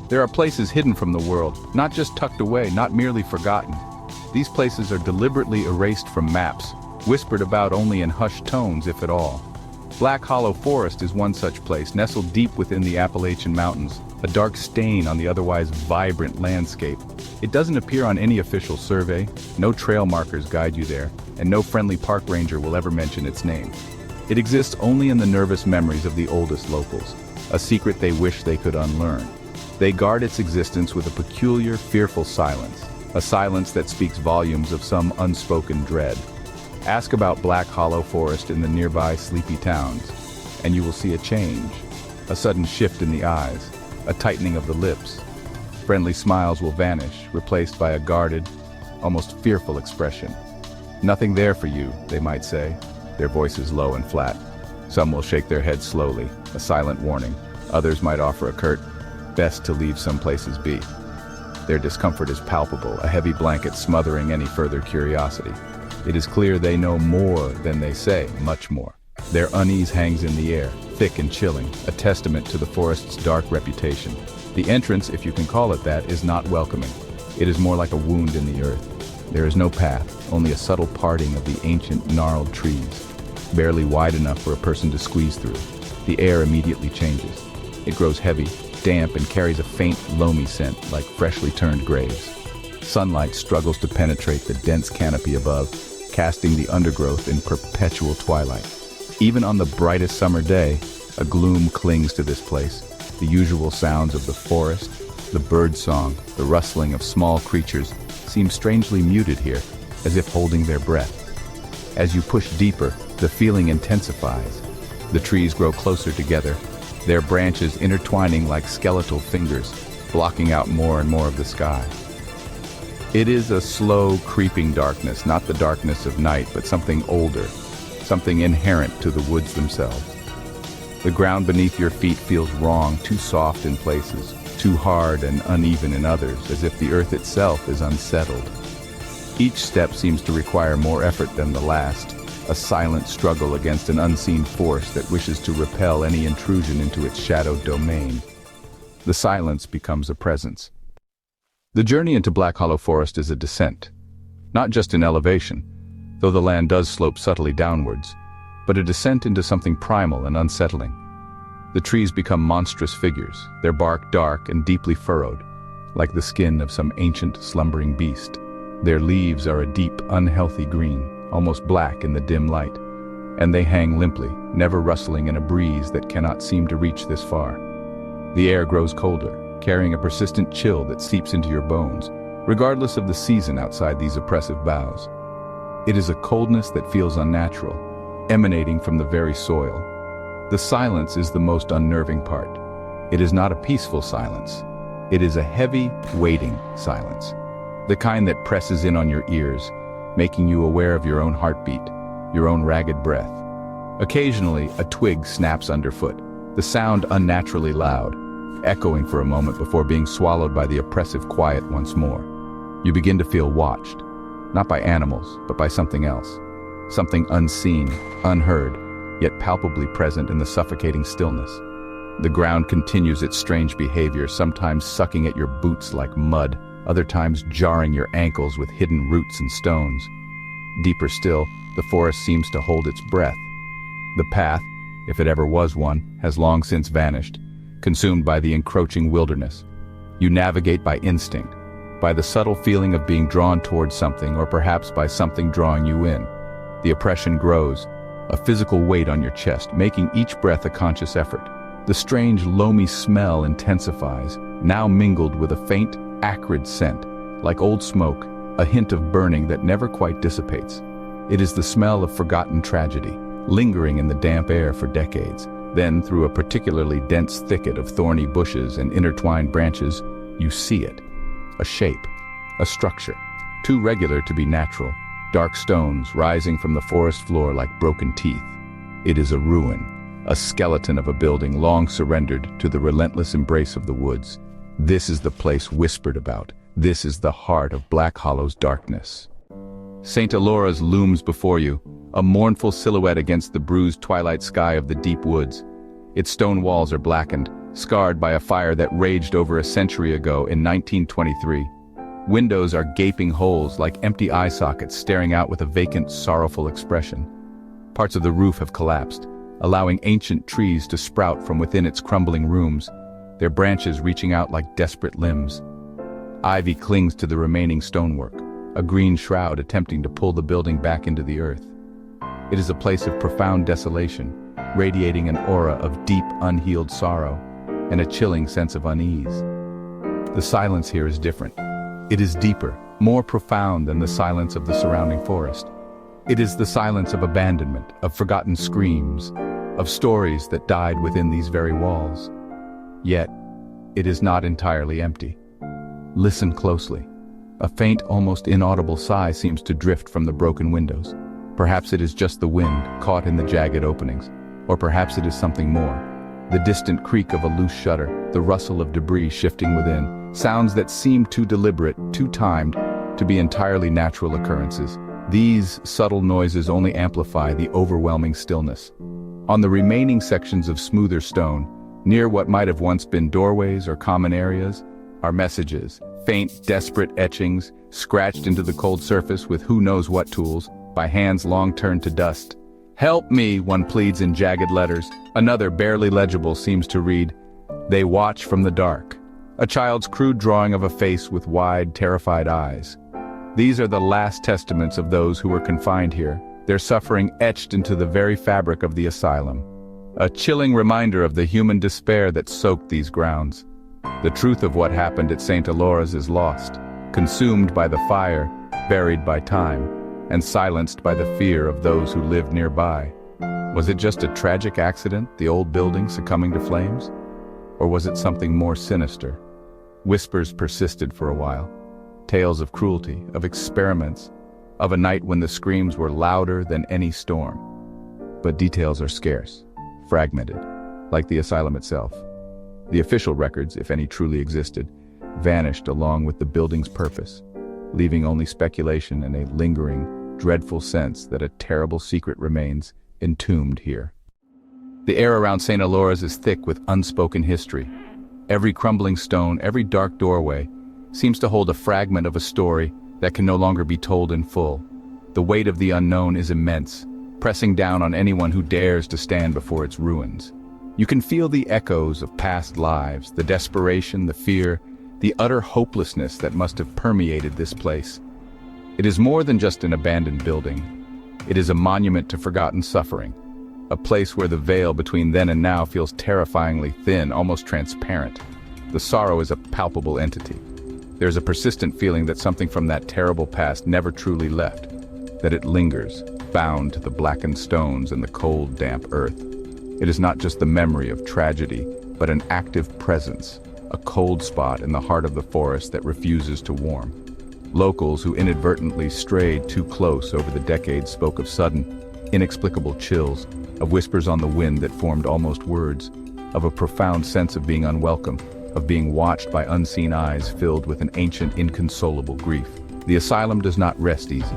There are places hidden from the world, not just tucked away, not merely forgotten. These places are deliberately erased from maps, whispered about only in hushed tones, if at all. Black Hollow Forest is one such place, nestled deep within the Appalachian Mountains, a dark stain on the otherwise vibrant landscape. It doesn't appear on any official survey, no trail markers guide you there, and no friendly park ranger will ever mention its name. It exists only in the nervous memories of the oldest locals, a secret they wish they could unlearn. They guard its existence with a peculiar, fearful silence, a silence that speaks volumes of some unspoken dread. Ask about Black Hollow Forest in the nearby sleepy towns, and you will see a change, a sudden shift in the eyes, a tightening of the lips. Friendly smiles will vanish, replaced by a guarded, almost fearful expression. Nothing there for you, they might say, their voices low and flat. Some will shake their heads slowly, a silent warning. Others might offer a curt, best to leave some places be. Their discomfort is palpable, a heavy blanket smothering any further curiosity. It is clear they know more than they say, much more. Their unease hangs in the air, thick and chilling, a testament to the forest's dark reputation. The entrance, if you can call it that, is not welcoming. It is more like a wound in the earth. There is no path, only a subtle parting of the ancient, gnarled trees, barely wide enough for a person to squeeze through. The air immediately changes. It grows heavy, damp, and carries a faint, loamy scent, like freshly turned graves. Sunlight struggles to penetrate the dense canopy above, casting the undergrowth in perpetual twilight. Even on the brightest summer day, a gloom clings to this place. The usual sounds of the forest, the bird song, the rustling of small creatures seem strangely muted here, as if holding their breath. As you push deeper, the feeling intensifies. The trees grow closer together, their branches intertwining like skeletal fingers, blocking out more and more of the sky. It is a slow, creeping darkness, not the darkness of night, but something older, something inherent to the woods themselves. The ground beneath your feet feels wrong, too soft in places, too hard and uneven in others, as if the earth itself is unsettled. Each step seems to require more effort than the last, a silent struggle against an unseen force that wishes to repel any intrusion into its shadowed domain. The silence becomes a presence. The journey into Black Hollow Forest is a descent, not just in elevation, though the land does slope subtly downwards, but a descent into something primal and unsettling. The trees become monstrous figures, their bark dark and deeply furrowed, like the skin of some ancient slumbering beast. Their leaves are a deep, unhealthy green, almost black in the dim light, and they hang limply, never rustling in a breeze that cannot seem to reach this far. The air grows colder, carrying a persistent chill that seeps into your bones, regardless of the season outside these oppressive boughs. It is a coldness that feels unnatural, emanating from the very soil. The silence is the most unnerving part. It is not a peaceful silence. It is a heavy, waiting silence. The kind that presses in on your ears, making you aware of your own heartbeat, your own ragged breath. Occasionally, a twig snaps underfoot, the sound unnaturally loud, echoing for a moment before being swallowed by the oppressive quiet once more. You begin to feel watched, not by animals, but by something else. Something unseen, unheard, yet palpably present in the suffocating stillness. The ground continues its strange behavior, sometimes sucking at your boots like mud, other times jarring your ankles with hidden roots and stones. Deeper still, the forest seems to hold its breath. The path, if it ever was one, has long since vanished, consumed by the encroaching wilderness. You navigate by instinct, by the subtle feeling of being drawn towards something, or perhaps by something drawing you in. The oppression grows, a physical weight on your chest, making each breath a conscious effort. The strange, loamy smell intensifies, now mingled with a faint, acrid scent, like old smoke, a hint of burning that never quite dissipates. It is the smell of forgotten tragedy, lingering in the damp air for decades. Then, through a particularly dense thicket of thorny bushes and intertwined branches, you see it. A shape, a structure, too regular to be natural. Dark stones rising from the forest floor like broken teeth. It is a ruin, a skeleton of a building long surrendered to the relentless embrace of the woods. This is the place whispered about. This is the heart of Black Hollow's darkness. St. Elora's looms before you, a mournful silhouette against the bruised twilight sky of the deep woods. Its stone walls are blackened, scarred by a fire that raged over a century ago in 1923. Windows are gaping holes like empty eye sockets staring out with a vacant, sorrowful expression. Parts of the roof have collapsed, allowing ancient trees to sprout from within its crumbling rooms, their branches reaching out like desperate limbs. Ivy clings to the remaining stonework, a green shroud attempting to pull the building back into the earth. It is a place of profound desolation, radiating an aura of deep, unhealed sorrow and a chilling sense of unease. The silence here is different. It is deeper, more profound than the silence of the surrounding forest. It is the silence of abandonment, of forgotten screams, of stories that died within these very walls. Yet, it is not entirely empty. Listen closely. A faint, almost inaudible sigh seems to drift from the broken windows. Perhaps it is just the wind caught in the jagged openings, or perhaps it is something more. The distant creak of a loose shutter, the rustle of debris shifting within, sounds that seem too deliberate, too timed, to be entirely natural occurrences. These subtle noises only amplify the overwhelming stillness. On the remaining sections of smoother stone, near what might have once been doorways or common areas, are messages, faint, desperate etchings, scratched into the cold surface with who knows what tools, by hands long turned to dust. "Help me," one pleads in jagged letters. Another, barely legible, seems to read, "They watch from the dark." A child's crude drawing of a face with wide, terrified eyes. These are the last testaments of those who were confined here, their suffering etched into the very fabric of the asylum. A chilling reminder of the human despair that soaked these grounds. The truth of what happened at St. Elora's is lost, consumed by the fire, buried by time, and silenced by the fear of those who lived nearby. Was it just a tragic accident, the old building succumbing to flames? Or was it something more sinister? Whispers persisted for a while. Tales of cruelty, of experiments, of a night when the screams were louder than any storm. But details are scarce, fragmented, like the asylum itself. The official records, if any truly existed, vanished along with the building's purpose, leaving only speculation and a lingering, dreadful sense that a terrible secret remains entombed here. The air around St. Elora's is thick with unspoken history. Every crumbling stone, every dark doorway, seems to hold a fragment of a story that can no longer be told in full. The weight of the unknown is immense, pressing down on anyone who dares to stand before its ruins. You can feel the echoes of past lives, the desperation, the fear, the utter hopelessness that must have permeated this place. It is more than just an abandoned building. It is a monument to forgotten suffering, a place where the veil between then and now feels terrifyingly thin, almost transparent. The sorrow is a palpable entity. There's a persistent feeling that something from that terrible past never truly left, that it lingers, bound to the blackened stones and the cold, damp earth. It is not just the memory of tragedy, but an active presence, a cold spot in the heart of the forest that refuses to warm. Locals who inadvertently strayed too close over the decades spoke of sudden, inexplicable chills, of whispers on the wind that formed almost words, of a profound sense of being unwelcome, of being watched by unseen eyes filled with an ancient, inconsolable grief. The asylum does not rest easy.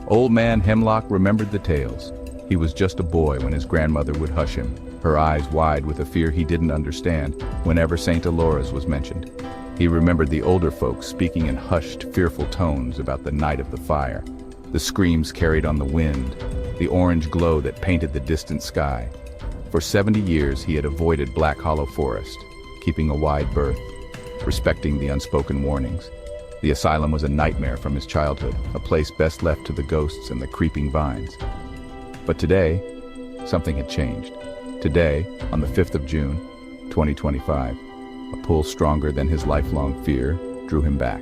Old man Hemlock remembered the tales. He was just a boy when his grandmother would hush him, her eyes wide with a fear he didn't understand whenever St. Elora's was mentioned. He remembered the older folks speaking in hushed, fearful tones about the night of the fire, the screams carried on the wind, the orange glow that painted the distant sky. For 70 years he had avoided Black Hollow Forest, keeping a wide berth, respecting the unspoken warnings. The asylum was a nightmare from his childhood, a place best left to the ghosts and the creeping vines. But today, something had changed. Today, on the 5th of June, 2025, a pull stronger than his lifelong fear drew him back.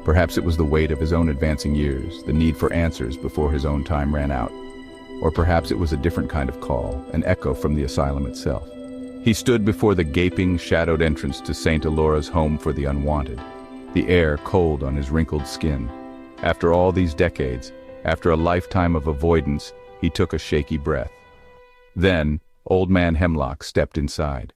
Perhaps it was the weight of his own advancing years, the need for answers before his own time ran out. Or perhaps it was a different kind of call, an echo from the asylum itself. He stood before the gaping, shadowed entrance to St. Elora's home for the unwanted, the air cold on his wrinkled skin. After all these decades, after a lifetime of avoidance, he took a shaky breath. Then, Old Man Hemlock stepped inside.